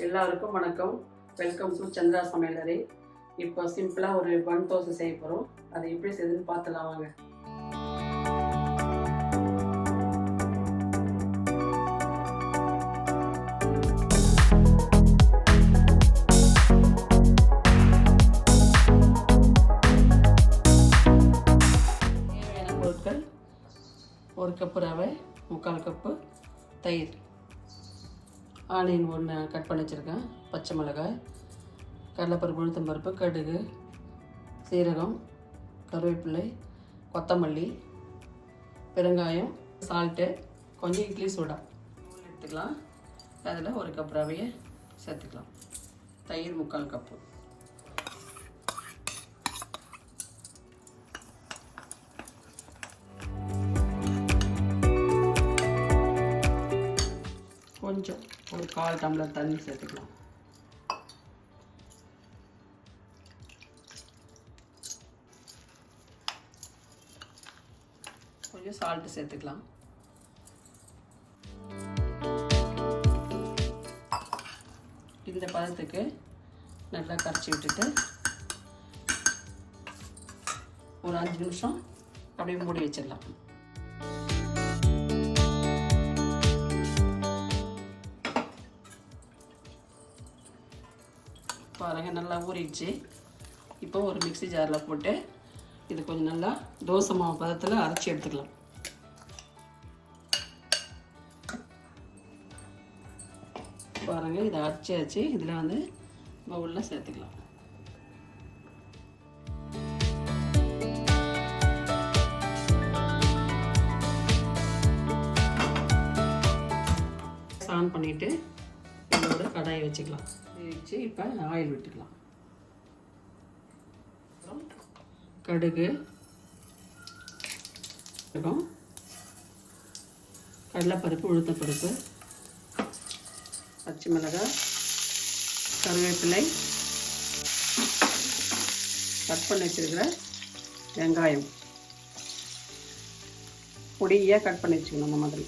எல்லாருக்கும் வணக்கம். Welcome to Chandra சமையலறை. இப்போ சிம்பிளாக ஒரு பன் தோசை செய்ய போகிறோம். அதை எப்படி செய்யுதுன்னு பார்த்துலாம் வாங்க. தேவையான பொருட்கள்: 1 கப்பு ரவை, 3/4 கப்பு தயிர், ஆனியன் 1 கட் பண்ணி வச்சுருக்கேன், பச்சை மிளகாய், கடலைப்பருப்பு, உளுத்தம்பருப்பு, கடுகு, சீரகம், கருவேப்பிலை, கொத்தமல்லி, பெருங்காயம், சால்ட்டு, கொஞ்சம் இட்லி சோடா எடுத்துக்கலாம். அதில் 1 கப் ரவையை சேர்த்துக்கலாம். தயிர் 3/4 கப்பு. கொஞ்சம் ஒரு 1/4 டம்ளர் தண்ணி சேர்த்துக்கலாம். கொஞ்சம் சால்ட்டு சேர்த்துக்கலாம். இந்த பதத்துக்கு நல்லா கரைச்சி விட்டுட்டு ஒரு 5 நிமிஷம் அப்படியே மூடி வச்சிடலாம். பாருங்கள், நல்லா ஊறிடுச்சு. இப்போ ஒரு மிக்ஸி ஜாரில் போட்டு இது கொஞ்சம் நல்லா தோசை மாவு பதத்தில் அரைச்சி எடுத்துக்கலாம். பாருங்கள், இதை அரைச்சி இதில் வந்து பவுலில் சேர்த்துக்கலாம். ஆன் பண்ணிவிட்டு இதோட கடாயை வச்சுக்கலாம். வச்சு இப்போ ஆயில் விட்டுக்கலாம். கடுகு, கடலைப்பருப்பு, உளுத்தப்பருப்பு, பச்சை மிளகாய், கருவேப்பிலை, கட் பண்ணி வச்சுருக்கிற வெங்காயம் பொடியாக கட் பண்ணி வச்சுக்கணும். அந்த மாதிரி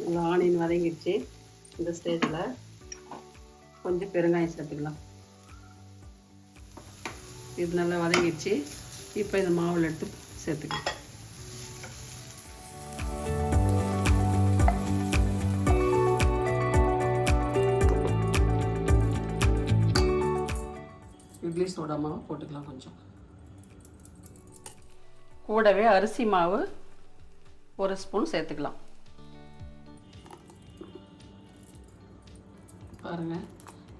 நல்லா ஆனியன் வதங்கிடுச்சு. இந்த ஸ்டேஜில் கொஞ்சம் பெருங்காயம் சேர்த்துக்கலாம். இது நல்லா வதங்கிடுச்சு. இப்போ இந்த மாவில் எடுத்து சேர்த்துக்கலாம். இட்லி சோடா மாவு போட்டுக்கலாம். கொஞ்சம் கூடவே அரிசி மாவு 1 ஸ்பூன் சேர்த்துக்கலாம். பாருங்கள்,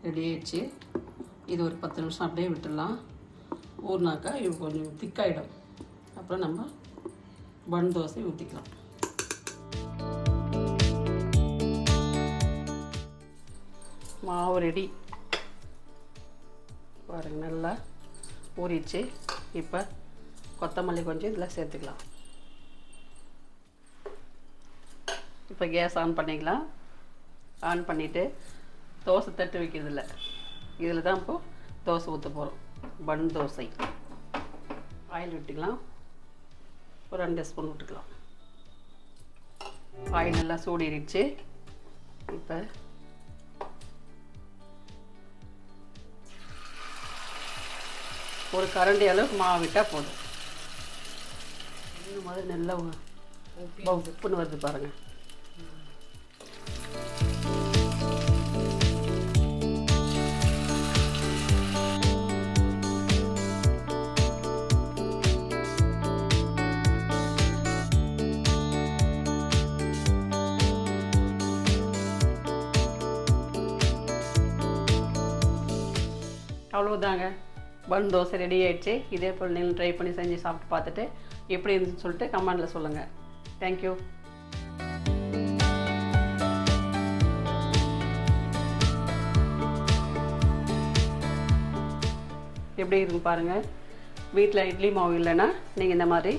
ரெடி ஆயிடுச்சு. இது ஒரு 10 நிமிஷம் அப்படியே விட்டுடலாம். ஊறினாக்கா இது கொஞ்சம் திக்காயிடும். அப்புறம் நம்ம பன் தோசை ஊற்றிக்கலாம். மாவு ரெடி. பாருங்கள், நல்லா ஊறிடுச்சு. இப்போ கொத்தமல்லி கொஞ்சம் இதில் சேர்த்துக்கலாம். இப்போ கேஸ் ஆன் பண்ணிக்கலாம். ஆன் பண்ணிவிட்டு தோசை தட்டு வைக்கிறதில்ல, இதில் தான் இப்போது தோசை ஊற்ற போகிறோம். பன் தோசை. ஆயில் விட்டுக்கலாம். ஒரு 2 ஸ்பூன் விட்டுக்கலாம். ஆயில் நல்லா சூடிடுச்சு. இப்போ ஒரு கரண்டி அளவுக்கு மாவு விட்டால் போதும். இன்னும் மாதிரி நல்லா உப்புன்னு வருது பாருங்கள். அவ்வளோதாங்க, பன் தோசை ரெடி ஆகிடுச்சு. இதே போல் நீங்கள் ட்ரை பண்ணி செஞ்சு சாப்பிட்டு பார்த்துட்டு எப்படி இருந்துன்னு சொல்லிட்டு கமெண்டில் சொல்லுங்கள். தேங்க்யூ. எப்படி இருக்குன்னு பாருங்கள். வீட்டில் இட்லி மாவு இல்லைன்னா நீங்கள் இந்த மாதிரி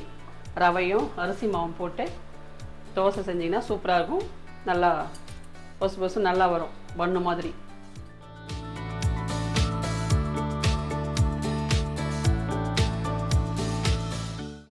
ரவையும் அரிசி மாவும் போட்டு தோசை செஞ்சிங்கன்னா சூப்பராக இருக்கும். நல்லா பொசு பொசு நல்லா வரும், பன்னு மாதிரி.